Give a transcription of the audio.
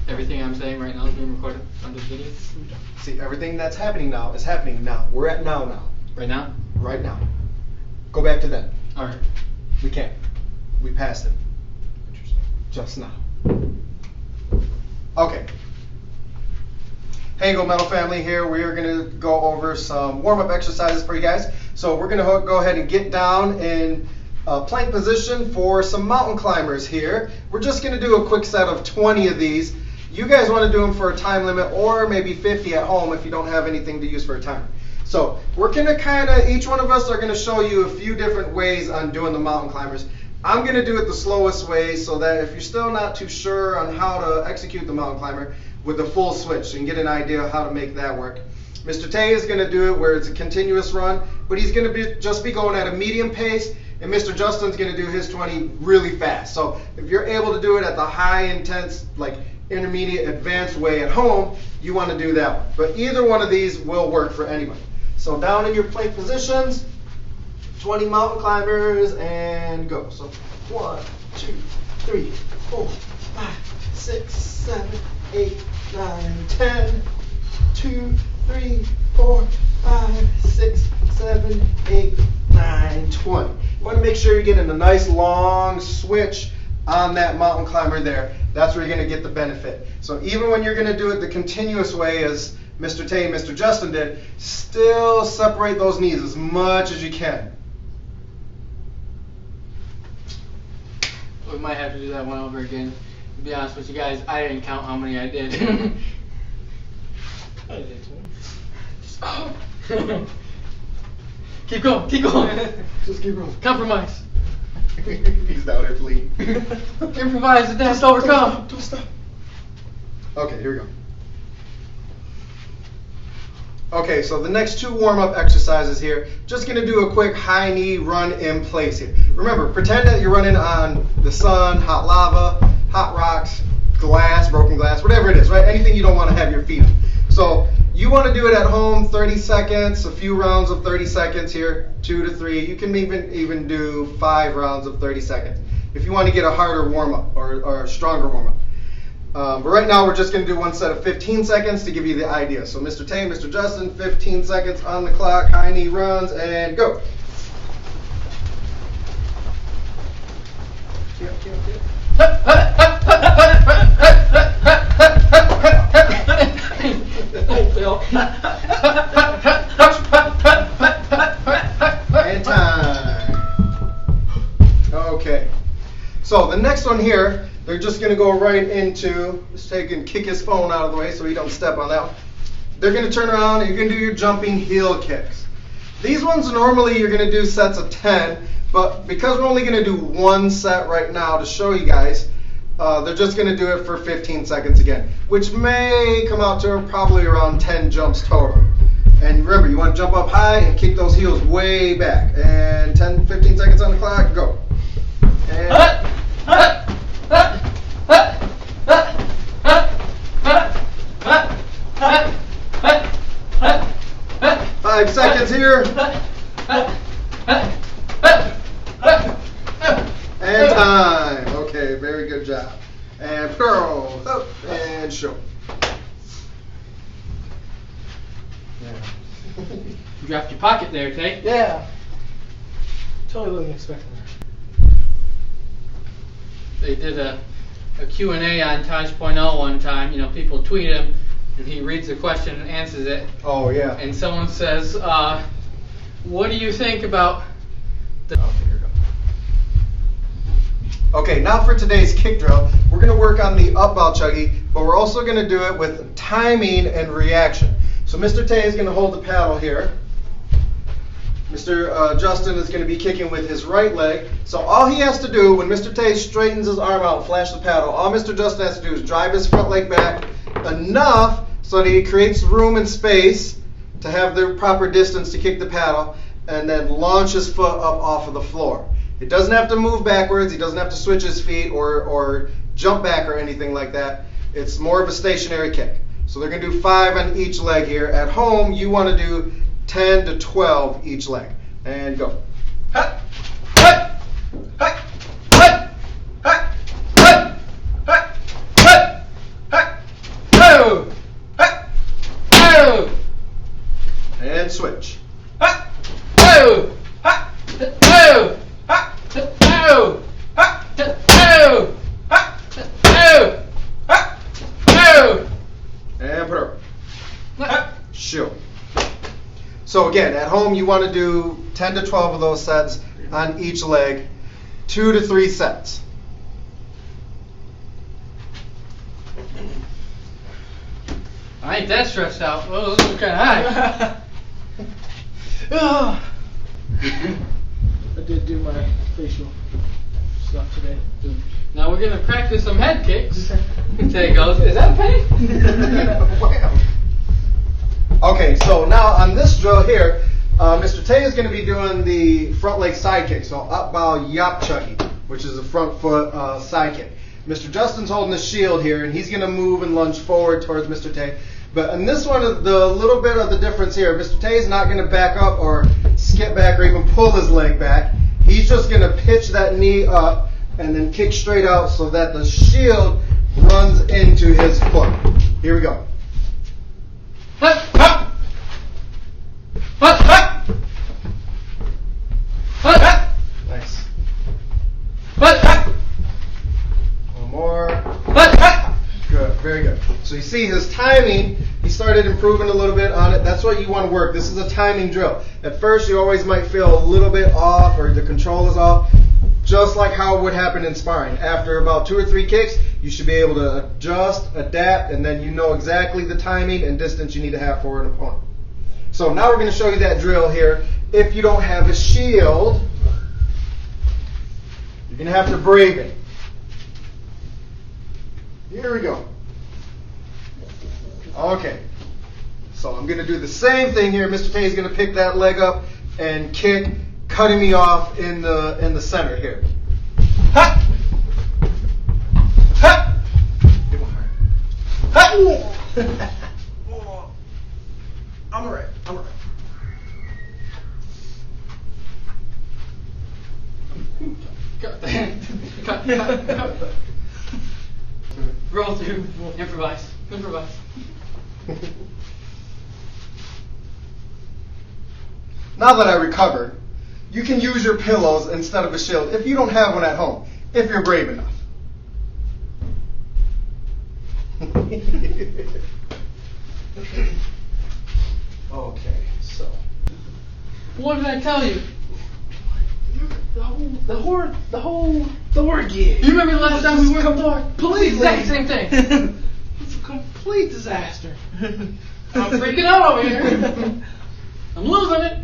Everything I'm saying right now is being recorded on this video? See, everything that's happening now is happening now. We're at now. Right now? Right now. Go back to then. Alright. We can't. We passed it. Interesting. Just now. Okay. Hey, Go Metal family here. We are going to go over some warm-up exercises for you guys. So we're going to go ahead and get down in plank position for some mountain climbers here. We're just going to do a quick set of 20 of these. You guys want to do them for a time limit or maybe 50 at home if you don't have anything to use for a timer. So we're going to each one of us are going to show you a few different ways on doing the mountain climbers. I'm going to do it the slowest way so that if you're still not too sure on how to execute the mountain climber with the full switch, so you can get an idea of how to make that work. Mr. Tay is going to do it where it's a continuous run, but he's going to just be going at a medium pace, and Mr. Justin's going to do his 20 really fast. So if you're able to do it at the high intense, like intermediate advanced way at home, you want to do that one. But either one of these will work for anybody. So down in your plank positions, 20 mountain climbers, and go. So 1, 2, 3, 4, 5, 6, 7, 8, 9, 10. 2, 3, 4, 5, 6, 7, 8, 9, 20. You want to make sure you're getting a nice long switch on that mountain climber there. That's where you're going to get the benefit. So even when you're going to do it the continuous way as Mr. Tay and Mr. Justin did, still separate those knees as much as you can. We might have to do that one over again. To be honest with you guys, I didn't count how many I did. I did too. Keep going, keep going. Just keep rolling. Compromise. He's down there bleeding. Improvise the test overcome. Don't stop. Okay, here we go. Okay, so the next two warm-up exercises here, just going to do a quick high knee run in place here. Remember, pretend that you're running on the sun, hot lava, hot rocks, glass, broken glass, whatever it is, right? Anything you don't want to have your feet on. So you want to do it at home, 30 seconds, a few rounds of 30 seconds here, 2 to 3. You can even do 5 rounds of 30 seconds if you want to get a harder warm-up or a stronger warm-up. But right now we're just going to do one set of 15 seconds to give you the idea. So Mr. Tay, Mr. Justin, 15 seconds on the clock, high knee runs, and go. And time. Okay. So the next one here, they're just going to go right into, just take and kick his phone out of the way so he don't step on that one. They're going to turn around and you're going to do your jumping heel kicks. These ones normally you're going to do sets of 10, but because we're only going to do one set right now to show you guys, they're just going to do it for 15 seconds again, which may come out to probably around 10 jumps total. And remember, you want to jump up high and kick those heels way back. And 10, 15 seconds on the clock, go. And 5 seconds here. And time. Okay, very good job. And curl, up, and show. You dropped your pocket there, Tay. Yeah. Totally wasn't expecting that. They did a Q&A on Taj.0 one time. You know, people tweet him, and he reads the question and answers it. Oh, yeah. And someone says, what do you think about the... Oh, here we go. Okay, now for today's kick drill, we're going to work on the up bow chuggy, but we're also going to do it with timing and reaction. So Mr. Tay is going to hold the paddle here. Mr. Justin is going to be kicking with his right leg. So all he has to do, when Mr. Tay straightens his arm out and flashes the paddle, all Mr. Justin has to do is drive his front leg back enough so that he creates room and space to have the proper distance to kick the paddle, and then launch his foot up off of the floor. It doesn't have to move backwards. He doesn't have to switch his feet or jump back or anything like that. It's more of a stationary kick. So they're going to do 5 on each leg here. At home, you want to do 10 to 12 each leg. And go. Hut, hut, hut, hut, hut, hut, hut, So again, at home you want to do 10 to 12 of those sets on each leg, 2 to 3 sets. I ain't that stretched out. Oh, this is kind of high. I did do my facial stuff today. Now we're gonna practice some head kicks. Tay goes, is that a penny? Okay, so now on this drill here, Mr. Tay is going to be doing the front leg side kick, so up bow yop chuggy, which is a front foot side kick. Mr. Justin's holding the shield here, and he's going to move and lunge forward towards Mr. Tay. But in this one, the little bit of the difference here, Mr. Tay is not going to back up or skip back or even pull his leg back. He's just going to pitch that knee up and then kick straight out so that the shield runs into his foot. Here we go. Hut, hut. Hut, hut. Hut, hut. Nice. Hut, hut. One more. Hut, hut. Good, very good. So you see his timing, he started improving a little bit on it. That's what you want to work. This is a timing drill. At first you always might feel a little bit off or the control is off, just like how it would happen in sparring. After about 2 or 3 kicks, you should be able to adjust, adapt, and then you know exactly the timing and distance you need to have for an opponent. So now we're going to show you that drill here. If you don't have a shield, you're going to have to brave it. Here we go. Okay. So I'm going to do the same thing here. Mr. Tay is going to pick that leg up and kick, cutting me off in the center here. Ha! Ha! Ha! I'm alright. I'm alright. Cut. Cut. Roll through. Improvise. Improvise. Now that I recovered, you can use your pillows instead of a shield if you don't have one at home, if you're brave enough. Okay, so. What did I tell you? The whore gig. You remember the last time we were Completely. Exact same thing. It's a complete disaster. I'm freaking out over here. I'm losing it.